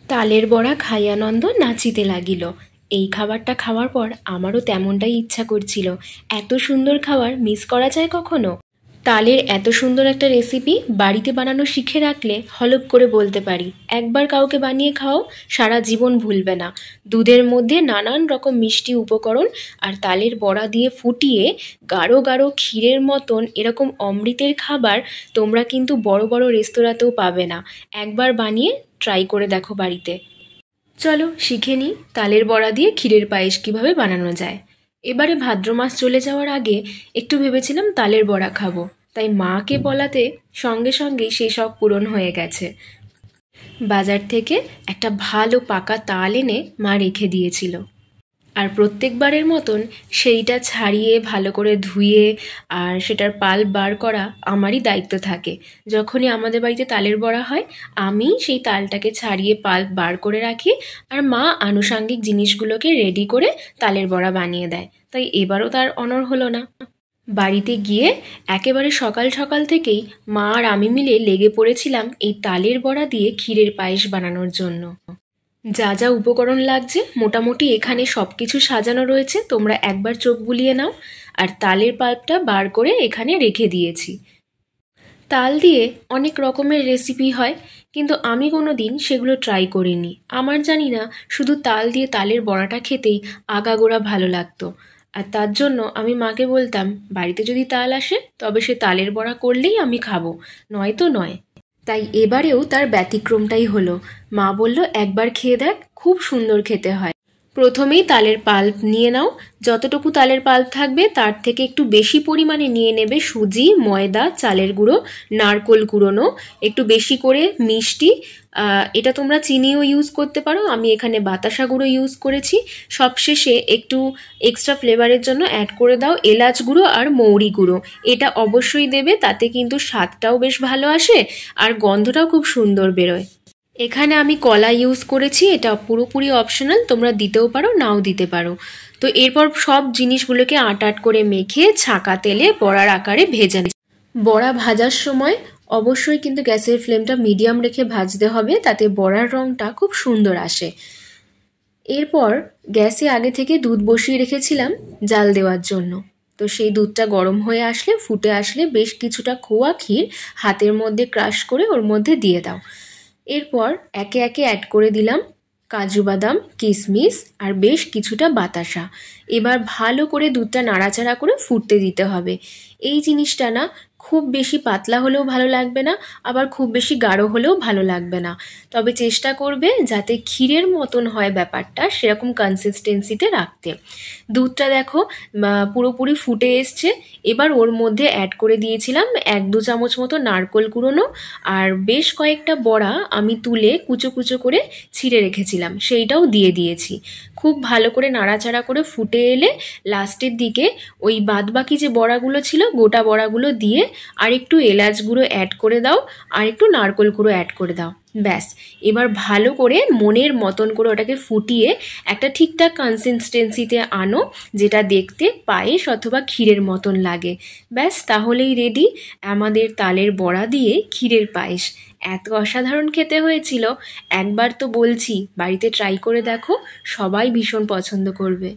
তালের বড়া খাইয়া নন্দ নাচিতে লাগিল। এই খাবারটা খাওয়ার পর আমারও তেমনটাই ইচ্ছা করছিল। এত সুন্দর খাবার মিস করা যায় কখনো? তালের এত সুন্দর একটা রেসিপি বাড়িতে বানানো শিখে রাখলে হলপ করে বলতে পারি, একবার কাউকে বানিয়ে খাও, সারা জীবন ভুলবে না। দুধের মধ্যে নানান রকম মিষ্টি উপকরণ আর তালের বড়া দিয়ে ফুটিয়ে গাঢ় গাঢ় ক্ষীরের মতন এরকম অমৃতের খাবার তোমরা কিন্তু বড় বড় রেস্তোরাঁতেও পাবে না। একবার বানিয়ে ট্রাই করে দেখো বাড়িতে। চলো শিখে নিই তালের বড়া দিয়ে ক্ষীরের পায়েস কিভাবে বানানো যায়। এবারে ভাদ্র মাস চলে যাওয়ার আগে একটু ভেবেছিলাম তালের বড়া খাবো, তাই মাকে বলাতে সঙ্গে সঙ্গেই সেই শখ পূরণ হয়ে গেছে। বাজার থেকে একটা ভালো পাকা তাল এনে মা রেখে দিয়েছিল, আর প্রত্যেকবারের মতন সেইটা ছাড়িয়ে ভালো করে ধুয়ে আর সেটার পাল্প বার করা আমারই দায়িত্ব থাকে। যখনই আমাদের বাড়িতে তালের বড়া হয় আমি সেই তালটাকে ছাড়িয়ে পাল্প বার করে রাখি, আর মা আনুষাঙ্গিক জিনিসগুলোকে রেডি করে তালের বড়া বানিয়ে দেয়। তাই এবারও তার অনড় হলো না। বাড়িতে গিয়ে একেবারে সকাল সকাল থেকেই মা আর আমি মিলে লেগে পড়েছিলাম এই তালের বড়া দিয়ে ক্ষীরের পায়েস বানানোর জন্য। যা যা উপকরণ লাগছে মোটামুটি এখানে সব কিছু সাজানো রয়েছে, তোমরা একবার চোখ বুলিয়ে নাও। আর তালের পাল্পটা বার করে এখানে রেখে দিয়েছি। তাল দিয়ে অনেক রকমের রেসিপি হয়, কিন্তু আমি কোনো দিন সেগুলো ট্রাই করিনি। আমার জানি না, শুধু তাল দিয়ে তালের বড়াটা খেতেই আগাগোড়া ভালো লাগতো। আর তার জন্য আমি মাকে বলতাম বাড়িতে যদি তাল আসে তবে সে তালের বড়া করলেই আমি খাবো, নয়তো নয়। তাই এবারেও তার ব্যতিক্রমটাই হলো। মা বলল একবার খেয়ে দেখ, খুব সুন্দর খেতে হয়। প্রথমেই তালের পাল্প নিয়ে নাও। যতটুকু তালের পাল্প থাকবে তার থেকে একটু বেশি পরিমাণে নিয়ে নেবে সুজি, ময়দা, চালের গুঁড়ো, নারকোল কুড়োনো, একটু বেশি করে মিষ্টি। এটা তোমরা চিনিও ইউজ করতে পারো, আমি এখানে বাতাসা গুঁড়ো ইউজ করেছি। সবশেষে একটু এক্সট্রা ফ্লেভারের জন্য অ্যাড করে দাও এলাচ গুঁড়ো আর মৌরি গুঁড়ো। এটা অবশ্যই দেবে, তাতে কিন্তু স্বাদটাও বেশ ভালো আসে আর গন্ধটাও খুব সুন্দর বেরোয়। এখানে আমি কলা ইউজ করেছি, এটা পুরোপুরি অপশনাল, তোমরা দিতেও পারো নাও দিতে পারো। তো এরপর সব জিনিসগুলোকে আট আট করে মেখে ছাঁকা তেলে বড়ার আকারে ভেজে নিই। বড়া ভাজার সময় অবশ্যই কিন্তু গ্যাসের ফ্লেমটা মিডিয়াম রেখে ভাজতে হবে, তাতে বড়ার রঙটা খুব সুন্দর আসে। এরপর গ্যাসে আগে থেকে দুধ বসিয়ে রেখেছিলাম জাল দেওয়ার জন্য। তো সেই দুধটা গরম হয়ে আসলে, ফুটে আসলে বেশ কিছুটা খোয়া ক্ষীর হাতের মধ্যে ক্রাশ করে ওর মধ্যে দিয়ে দাও। এরপর একে একে অ্যাড করে দিলাম কাজু বাদাম, কিশমিশ আর বেশ কিছুটা বাতাসা। এবার ভালো করে দুধটা নাড়াচাড়া করে ফুটতে দিতে হবে। এই জিনিসটা না খুব বেশি পাতলা হলেও ভালো লাগবে না, আবার খুব বেশি গাঢ় হলেও ভালো লাগবে না। তবে চেষ্টা করবে যাতে ক্ষীরের মতন হয় ব্যাপারটা, সেরকম কনসিস্টেন্সিতে রাখতে। দুধটা দেখো পুরোপুরি ফুটে এসছে। এবার ওর মধ্যে অ্যাড করে দিয়েছিলাম 1-2 চামচ মতো নারকোল কুড়োনো, আর বেশ কয়েকটা বড়া আমি তুলে কুচো কুচো করে ছিঁড়ে রেখেছিলাম, সেইটাও দিয়ে দিয়েছি। খুব ভালো করে নাড়াচাড়া করে ফুটে এলে লাস্টের দিকে ওই বাদবাকি যে বড়াগুলো ছিল গোটা বড়াগুলো দিয়ে আর একটু এলাচ গুঁড়ো অ্যাড করে দাও, আর একটু নারকোল গুঁড়ো অ্যাড করে দাও। ব্যাস, এবার ভালো করে মনের মতন করে ওটাকে ফুটিয়ে একটা ঠিকঠাক কনসিস্টেন্সিতে আনো, যেটা দেখতে পায়েস অথবা ক্ষীরের মতন লাগে। ব্যাস, তাহলেই রেডি আমাদের তালের বড়া দিয়ে ক্ষীরের পায়েস। এত অসাধারণ খেতে হয়েছিল, একবার তো বলছি বাড়িতে ট্রাই করে দেখো, সবাই ভীষণ পছন্দ করবে।